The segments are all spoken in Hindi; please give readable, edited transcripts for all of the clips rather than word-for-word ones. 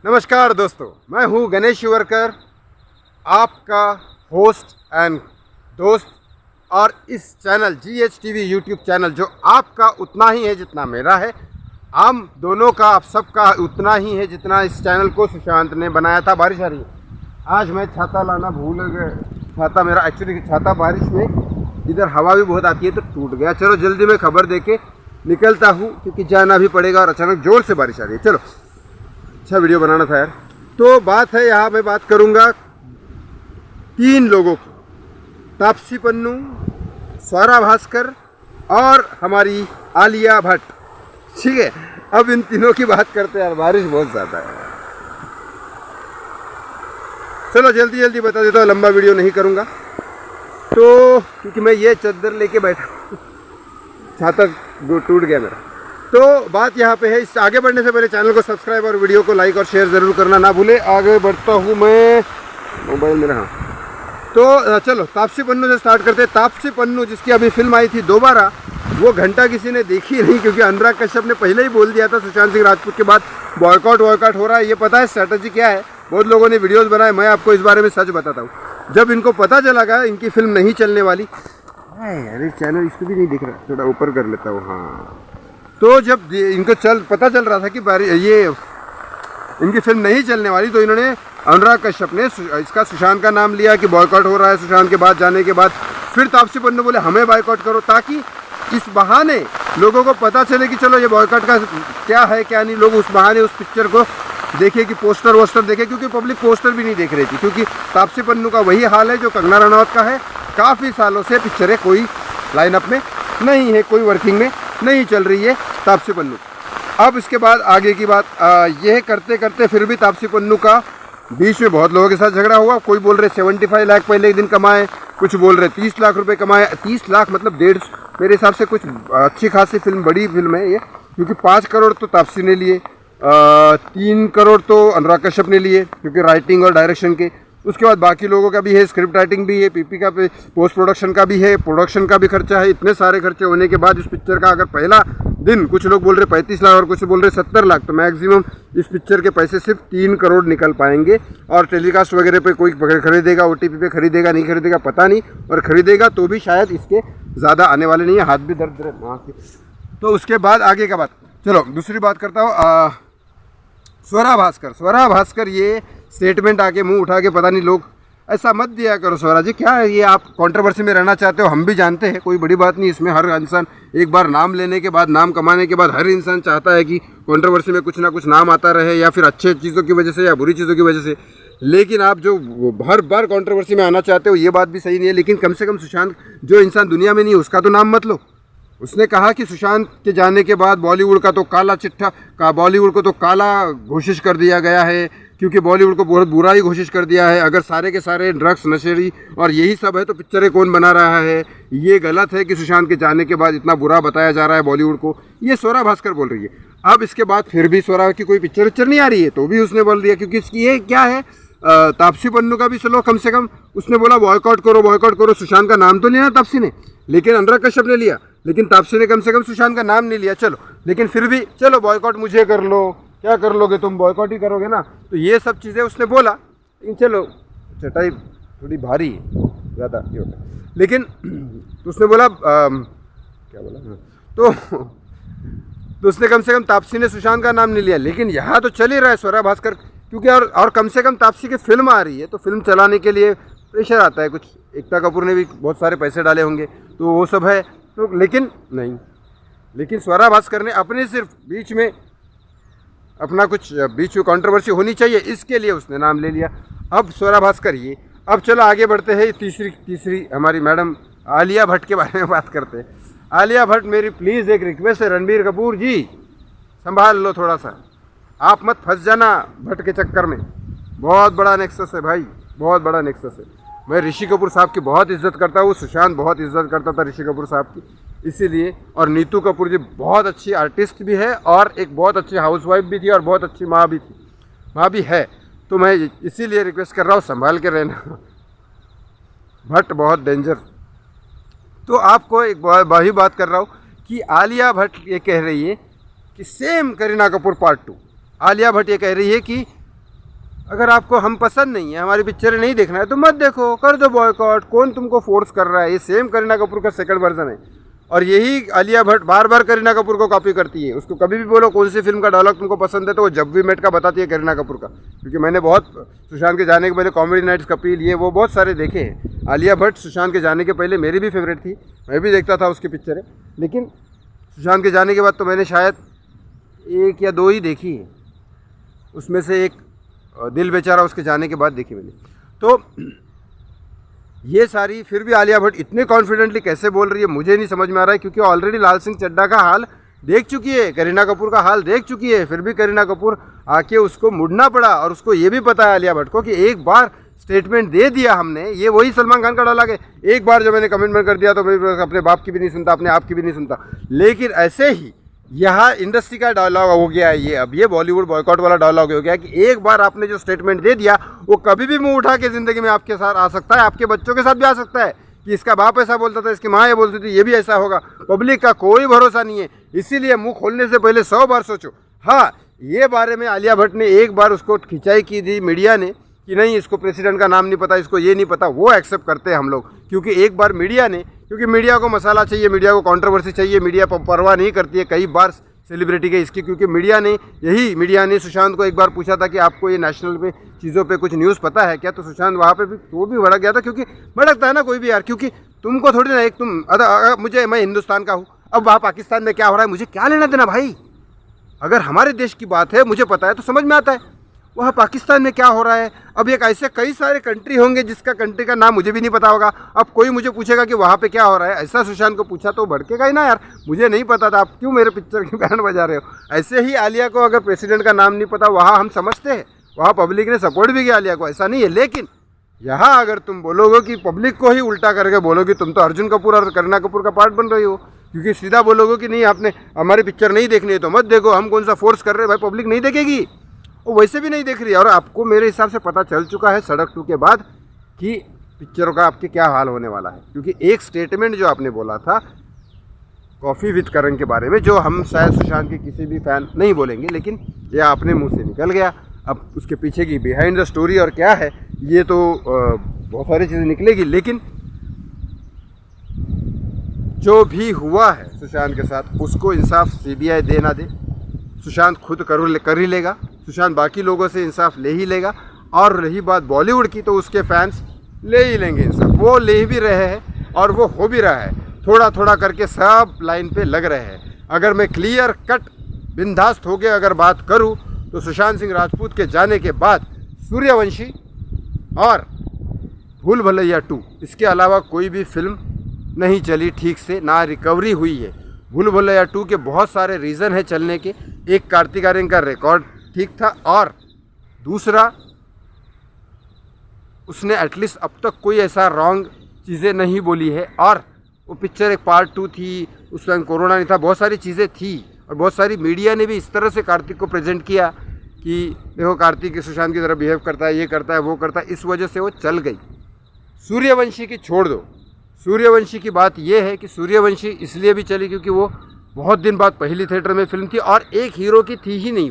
नमस्कार दोस्तों, मैं हूं गणेश शिवरकर, आपका होस्ट एंड दोस्त। और इस चैनल GHTV यूट्यूब चैनल जो आपका उतना ही है जितना मेरा है, हम दोनों का आप सबका उतना ही है जितना इस चैनल को सुशांत ने बनाया था। बारिश आ रही है, आज मैं छाता लाना भूल गया। छाता मेरा एक्चुअली छाता बारिश में इधर हवा भी बहुत आती है तो टूट गया। चलो जल्दी में खबर देके निकलता हूँ क्योंकि जाना भी पड़ेगा और अचानक जोर से बारिश आ रही है। चलो, अच्छा वीडियो बनाना था यार। तो बात है, यहाँ मैं बात करूँगा 3 लोगों की, तापसी पन्नू, स्वरा भास्कर और हमारी आलिया भट्ट। ठीक है, अब इन तीनों की बात करते हैं यार, बारिश बहुत ज़्यादा है। चलो जल्दी जल्दी बता देता हूँ, लंबा वीडियो नहीं करूँगा तो, क्योंकि मैं ये चादर लेके बैठा, छाता टूट गया मेरा। तो बात यहाँ पे है, इस आगे बढ़ने से पहले चैनल को सब्सक्राइब और वीडियो को लाइक और शेयर ज़रूर करना ना भूले। आगे बढ़ता हूँ मैं, मोबाइल मेरा। हाँ, तो चलो तापसी पन्नू से स्टार्ट करते हैं। तापसी पन्नू जिसकी अभी फिल्म आई थी दोबारा, वो घंटा किसी ने देखी नहीं क्योंकि अनुराग कश्यप ने पहले ही बोल दिया था सुशांत सिंह राजपूत के बाद बॉयकॉट हो रहा है। ये पता है स्ट्रैटेजी क्या है? बहुत लोगों ने वीडियोज़ बनाए, मैं आपको इस बारे में सच बताता हूँ। जब इनको पता चला इनकी फिल्म नहीं चलने वाली, अरे चैनल इसको भी नहीं दिख रहा, थोड़ा ऊपर कर लेता हूँ। हाँ, तो जब इनको पता चल रहा था कि ये इनकी फिल्म नहीं चलने वाली, तो इन्होंने अनुराग कश्यप ने इसका सुशांत का नाम लिया कि बॉयकॉट हो रहा है सुशांत के बाद जाने के बाद। फिर तापसी पन्नू बोले हमें बॉयकॉट करो, ताकि इस बहाने लोगों को पता चले कि चलो ये बॉयकॉट का क्या है क्या नहीं। लोग उस बहाने उस पिक्चर को देखे कि पोस्टर वोस्टर देखे, क्योंकि पब्लिक पोस्टर भी नहीं देख रही थी। क्योंकि तापसी पन्नू का वही हाल है जो कंगना रनौत का है, काफ़ी सालों से पिक्चरें कोई लाइनअप में नहीं है, कोई वर्किंग में नहीं चल रही है तापसी पन्नू। अब इसके बाद आगे की बात, यह करते करते फिर भी तापसी पन्नू का बीच में बहुत लोगों के साथ झगड़ा हुआ। कोई बोल रहे 75 लाख पहले एक दिन कमाए, कुछ बोल रहे 30 लाख रुपए कमाए। 30 लाख मतलब 1.5, मेरे हिसाब से कुछ अच्छी खासी फिल्म, बड़ी फिल्म है ये, क्योंकि 5 करोड़ तो तापसी ने लिए, 3 करोड़ तो अनुराग कश्यप ने लिए क्योंकि राइटिंग और डायरेक्शन के। उसके बाद बाकी लोगों का भी है, स्क्रिप्ट राइटिंग भी है, पीपी का पोस्ट प्रोडक्शन का भी है, प्रोडक्शन का भी खर्चा है। इतने सारे खर्चे होने के बाद इस पिक्चर का अगर पहला दिन कुछ लोग बोल रहे 35 लाख और कुछ बोल रहे 70 लाख, तो मैक्सिमम इस पिक्चर के पैसे सिर्फ 3 करोड़ निकल पाएंगे। और टेलीकास्ट वगैरह पे कोई खरीदेगा, OTP पे खरीदेगा नहीं खरीदेगा पता नहीं, और खरीदेगा तो भी शायद इसके ज़्यादा आने वाले नहीं है। हाथ भी दर्द रहे। तो उसके बाद आगे का बात, चलो दूसरी बात करता हूँ। स्वरा भास्कर ये स्टेटमेंट आके मुंह उठा के, पता नहीं लोग ऐसा मत दिया करो स्वरा जी, क्या है ये, आप कंट्रोवर्सी में रहना चाहते हो, हम भी जानते हैं, कोई बड़ी बात नहीं इसमें। हर इंसान एक बार नाम लेने के बाद, नाम कमाने के बाद, हर इंसान चाहता है कि कंट्रोवर्सी में कुछ ना कुछ नाम आता रहे, या फिर अच्छे चीज़ों की वजह से या बुरी चीज़ों की वजह से। लेकिन आप जो हर बार कंट्रोवर्सी में आना चाहते हो, ये बात भी सही नहीं है। लेकिन कम से कम सुशांत जो इंसान दुनिया में नहीं है उसका तो नाम मत लो। उसने कहा कि सुशांत के जाने के बाद बॉलीवुड का तो काला चिट्ठा का, बॉलीवुड को तो काला घोषित कर दिया गया है, क्योंकि बॉलीवुड को बहुत बुरा ही घोषित कर दिया है। अगर सारे के सारे ड्रग्स, नशेड़ी और यही सब है तो पिक्चरें कौन बना रहा है? ये गलत है कि सुशांत के जाने के बाद इतना बुरा बताया जा रहा है बॉलीवुड को। ये स्वरा भास्कर बोल रही है। अब इसके बाद फिर भी स्वरा की कोई पिक्चर नहीं आ रही है तो भी उसने बोल दिया, क्योंकि इसकी ये क्या है, तापसी पन्नू का भी चलो कम से कम उसने बोला बॉयकॉट करो। सुशांत का नाम तो लिया तापसी ने, लेकिन अनुराग कश्यप ने लिया, लेकिन तापसी ने कम से कम सुशांत का नाम नहीं लिया। चलो, लेकिन फिर भी चलो बॉयकॉट मुझे कर लो, क्या कर लोगे तुम, बॉयकॉट ही करोगे ना। तो ये सब चीज़ें उसने बोला, लेकिन चलो चटाई थोड़ी भारी है ज़्यादा ये होता है। लेकिन तो उसने बोला क्या बोला, तो उसने कम से कम तापसी ने सुशांत का नाम नहीं लिया। लेकिन यहाँ तो चल ही रहा है स्वरा भास्कर, क्योंकि और कम से कम तापसी की फिल्म आ रही है तो फिल्म चलाने के लिए प्रेशर आता है कुछ। एकता कपूर ने भी बहुत सारे पैसे डाले होंगे तो वो सब है, तो लेकिन नहीं, लेकिन स्वरा भास्कर ने अपने सिर्फ बीच में अपना कुछ बीच में कंट्रोवर्सी होनी चाहिए, इसके लिए उसने नाम ले लिया। अब स्वरा भास्कर ये। अब चलो आगे बढ़ते हैं, तीसरी हमारी मैडम आलिया भट्ट के बारे में बात करते हैं। आलिया भट्ट, मेरी प्लीज़ एक रिक्वेस्ट है, रणबीर कपूर जी संभाल लो थोड़ा सा, आप मत फंस जाना भट्ट के चक्कर में। बहुत बड़ा नेक्सस है भाई, बहुत बड़ा नेक्सस है। मैं ऋषि कपूर साहब की बहुत इज्जत करता हूँ, सुशांत बहुत इज्जत करता था ऋषि कपूर साहब की, इसीलिए। और नीतू कपूर जी बहुत अच्छी आर्टिस्ट भी है और एक बहुत अच्छी हाउसवाइफ भी थी और बहुत अच्छी माँ भी है। तो मैं इसीलिए रिक्वेस्ट कर रहा हूँ, संभाल के रहना। भट्ट बहुत डेंजर। तो आपको एक वही बात कर रहा हूँ कि आलिया भट्ट ये कह रही है कि सेम करीना कपूर पार्ट 2। आलिया भट्ट ये कह रही है कि अगर आपको हम पसंद नहीं है, हमारी पिक्चरें नहीं देखना है तो मत देखो, कर दो बॉयकॉट। कौन तुमको फोर्स कर रहा है? ये सेम करीना कपूर का सेकंड वर्जन है और यही आलिया भट्ट बार बार करीना कपूर को कॉपी करती है। उसको कभी भी बोलो कौन सी फिल्म का डायलॉग तुमको पसंद है तो वो जब भी मेट का बताती है करीना कपूर का। क्योंकि मैंने बहुत सुशांत के जाने के पहले कॉमेडी नाइट्स, कपिल, ये वो बहुत सारे देखे हैं। आलिया भट्ट सुशांत के जाने के पहले मेरी भी फेवरेट थी, मैं भी देखता था उसकी पिक्चरें। लेकिन सुशांत के जाने के बाद तो मैंने शायद 1 या 2 ही देखी है, उसमें से एक दिल बेचारा उसके जाने के बाद देखी मैंने। तो ये सारी, फिर भी आलिया भट्ट इतने कॉन्फिडेंटली कैसे बोल रही है मुझे नहीं समझ में आ रहा है। क्योंकि ऑलरेडी लाल सिंह चड्ढा का हाल देख चुकी है, करीना कपूर का हाल देख चुकी है, फिर भी करीना कपूर आके उसको मुड़ना पड़ा। और उसको ये भी पता है आलिया भट्ट को कि एक बार स्टेटमेंट दे दिया हमने, ये वही सलमान खान का डायलॉग है, एक बार जो मैंने कमिटमेंट कर दिया तो मैं अपने बाप की भी नहीं सुनता, अपने आप की भी नहीं सुनता। लेकिन ऐसे ही यहाँ इंडस्ट्री का डायलॉग हो गया है ये, अब ये बॉलीवुड बॉयकॉट वाला डायलॉग हो गया कि एक बार आपने जो स्टेटमेंट दे दिया वो कभी भी मुंह उठा के ज़िंदगी में आपके साथ आ सकता है, आपके बच्चों के साथ भी आ सकता है कि इसका बाप ऐसा बोलता था, इसकी माँ ये बोलती थी, ये भी ऐसा होगा। पब्लिक का कोई भरोसा नहीं है, इसीलिए मुंह खोलने से पहले 100 बार सोचो। हाँ, ये बारे में आलिया भट्ट ने एक बार उसको खिंचाई की थी मीडिया ने कि नहीं इसको प्रेसिडेंट का नाम नहीं पता, इसको ये नहीं पता, वो एक्सेप्ट करते हैं हम लोग। क्योंकि एक बार मीडिया ने, क्योंकि मीडिया को मसाला चाहिए, मीडिया को कंट्रोवर्सी चाहिए, मीडिया परवाह नहीं करती है कई बार सेलिब्रिटी के इसकी। क्योंकि मीडिया ने सुशांत को एक बार पूछा था कि आपको ये नेशनल पे चीज़ों पे कुछ न्यूज़ पता है क्या, तो सुशांत वहाँ पे भी वो भी भड़क गया था। क्योंकि भड़कता है ना कोई भी यार, क्योंकि तुमको थोड़ी ना एक मैं हिंदुस्तान का हूँ, अब वहाँ पाकिस्तान में क्या हो रहा है मुझे क्या लेना देना भाई। अगर हमारे देश की बात है मुझे पता है तो समझ में आता है, वहाँ पाकिस्तान में क्या हो रहा है। अब एक ऐसे कई सारे कंट्री होंगे जिसका कंट्री का नाम मुझे भी नहीं पता होगा, अब कोई मुझे पूछेगा कि वहाँ पे क्या हो रहा है, ऐसा सुशांत को पूछा तो भड़केगा ही ना यार, मुझे नहीं पता था, आप क्यों मेरे पिक्चर की बैंड बजा रहे हो। ऐसे ही आलिया को अगर प्रेसिडेंट का नाम नहीं पता, वहाँ हम समझते हैं, वहाँ पब्लिक ने सपोर्ट भी किया आलिया को, ऐसा नहीं है। लेकिन यहाँ अगर तुम बोलोगे कि पब्लिक को ही उल्टा करके बोलोगे, तुम तो अर्जुन कपूर और करीना कपूर का पार्ट बन रही हो। क्योंकि सीधा बोलोगे कि नहीं आपने हमारी पिक्चर नहीं देखनी है तो मत देखो, हम कौन सा फोर्स कर रहे हैं भाई, पब्लिक नहीं देखेगी, वो वैसे भी नहीं देख रही है। और आपको मेरे हिसाब से पता चल चुका है सड़क 2 के बाद कि पिक्चरों का आपके क्या हाल होने वाला है। क्योंकि एक स्टेटमेंट जो आपने बोला था कॉफ़ी विद करण के बारे में, जो हम शायद सुशांत के किसी भी फैन नहीं बोलेंगे, लेकिन ये आपने मुंह से निकल गया। अब उसके पीछे की बिहाइंड द स्टोरी और क्या है ये तो बहुत सारी चीज़ें निकलेगी। लेकिन जो भी हुआ है सुशांत के साथ उसको इंसाफ सीबीआई दे ना दे, सुशांत खुद कर ही लेगा, सुशांत बाकी लोगों से इंसाफ ले ही लेगा। और रही बात बॉलीवुड की, तो उसके फैंस ले ही लेंगे इंसाफ, वो ले भी रहे हैं और वो हो भी रहा है, थोड़ा थोड़ा करके सब लाइन पे लग रहे हैं। अगर मैं क्लियर कट बिंदास्त होके अगर बात करूं तो सुशांत सिंह राजपूत के जाने के बाद सूर्यवंशी और भूल भुलैया 2 इसके अलावा कोई भी फिल्म नहीं चली ठीक से, ना रिकवरी हुई है। भूल भुलैया 2 के बहुत सारे रीज़न है चलने के, एक कार्तिक आर्यन का रिकॉर्ड ठीक था और दूसरा उसने एटलीस्ट अब तक कोई ऐसा रॉन्ग चीज़ें नहीं बोली है। और वो पिक्चर एक पार्ट 2 थी, उस टाइम कोरोना नहीं था, बहुत सारी चीज़ें थी और बहुत सारी मीडिया ने भी इस तरह से कार्तिक को प्रेजेंट किया कि देखो कार्तिक सुशांत की तरह बिहेव करता है, ये करता है, वो करता है, इस वजह से वो चल गई। सूर्यवंशी की छोड़ दो, सूर्यवंशी की बात ये है कि सूर्यवंशी इसलिए भी चली क्योंकि वो बहुत दिन बाद पहली थिएटर में फिल्म थी और एक हीरो की थी ही नहीं,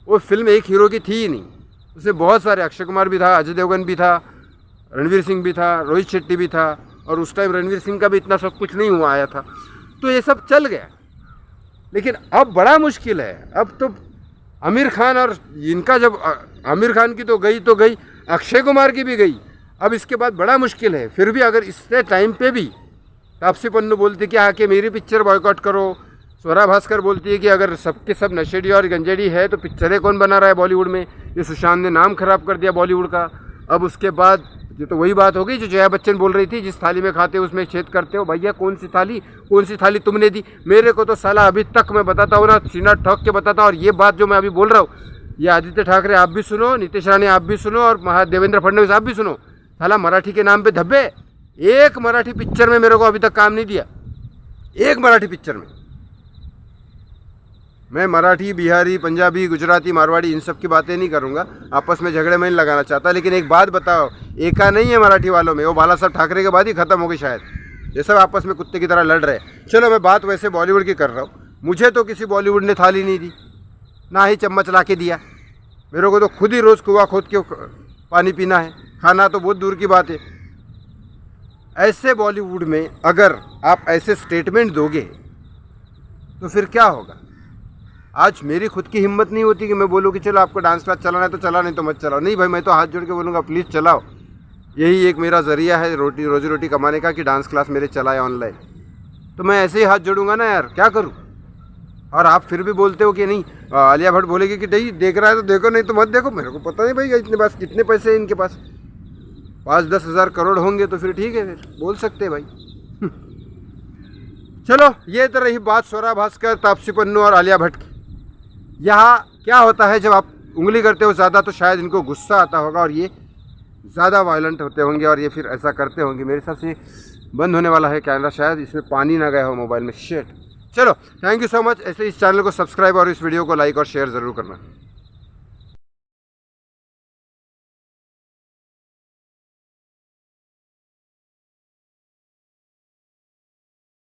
वो फिल्म एक हीरो की थी ही नहीं। उसमें बहुत सारे, अक्षय कुमार भी था, अजय देवगन भी था, रणवीर सिंह भी था, रोहित शेट्टी भी था, और उस टाइम रणवीर सिंह का भी इतना सब कुछ नहीं हुआ आया था, तो ये सब चल गया। लेकिन अब बड़ा मुश्किल है, अब तो आमिर खान और इनका, जब आमिर खान की तो गई, अक्षय कुमार की भी गई, अब इसके बाद बड़ा मुश्किल है। फिर भी अगर इससे टाइम पे भी तापसी पन्नू बोलती कि आके मेरी पिक्चर बॉयकॉट करो, स्वरा भास्कर बोलती है कि अगर सबके सब नशेड़ी और गंजेड़ी है तो पिक्चरें कौन बना रहा है बॉलीवुड में, ये सुशांत ने नाम खराब कर दिया बॉलीवुड का। अब उसके बाद ये तो वही बात हो गई जो जया बच्चन बोल रही थी, जिस थाली में खाते हो उसमें छेद करते हो। भैया कौन सी थाली तुमने दी मेरे को, तो साला अभी तक मैं बताता हूँ ना, सीना ठोक के बताता हूँ। और ये बात जो मैं अभी बोल रहा हूँ, ये आदित्य ठाकरे आप भी सुनो, नीतीश राणे आप भी सुनो, और देवेंद्र फडणवीस आप भी सुनो। साला मराठी के नाम पे धब्बे, एक मराठी पिक्चर में मेरे को अभी तक काम नहीं दिया, एक मराठी पिक्चर में। मैं मराठी, बिहारी, पंजाबी, गुजराती, मारवाड़ी इन सब की बातें नहीं करूँगा, आपस में झगड़े में नहीं लगाना चाहता। लेकिन एक बात बताओ, एका नहीं है मराठी वालों में, वो बाला साहब ठाकरे के बाद ही ख़त्म हो गई शायद, ये सब आपस में कुत्ते की तरह लड़ रहे हैं। चलो मैं बात वैसे बॉलीवुड की कर रहा हूँ, मुझे तो किसी बॉलीवुड ने थाली नहीं दी, ना ही चम्मच ला के दिया, मेरे को तो खुद ही रोज़ कुआं खोद के पानी पीना है, खाना तो बहुत दूर की बात है। ऐसे बॉलीवुड में अगर आप ऐसे स्टेटमेंट दोगे तो फिर क्या होगा। आज मेरी खुद की हिम्मत नहीं होती कि मैं बोलूँ कि चलो आपको डांस क्लास चलाना है तो चला, नहीं तो मत चलाओ। नहीं भाई, मैं तो हाथ जोड़ के बोलूँगा प्लीज़ चलाओ। यही एक मेरा ज़रिया है रोजी रोटी कमाने का कि डांस क्लास मेरे चलाए ऑनलाइन। तो मैं ऐसे ही हाथ जोड़ूंगा ना यार, क्या करूँ। और आप फिर भी बोलते हो कि नहीं, आलिया भट्ट बोलेगी कि नहीं देख रहा है तो देखो, नहीं तो मत देखो। मेरे को पता नहीं भाई इतने पास कितने पैसे हैं इनके पास, 5-10 हज़ार करोड़ होंगे तो फिर ठीक है, फिर बोल सकते हैं भाई। चलो, ये तो रही बात स्वरा भास्कर, तापसी पन्नू और आलिया भट्ट की। यहाँ क्या होता है, जब आप उंगली करते हो ज़्यादा तो शायद इनको गुस्सा आता होगा और ये ज़्यादा वायलेंट होते होंगे और ये फिर ऐसा करते होंगे। मेरे हिसाब से बंद होने वाला है कैमरा, शायद इसमें पानी ना गया हो मोबाइल में। शिट। चलो, थैंक यू सो मच। ऐसे इस चैनल को सब्सक्राइब और इस वीडियो को लाइक और शेयर ज़रूर करना।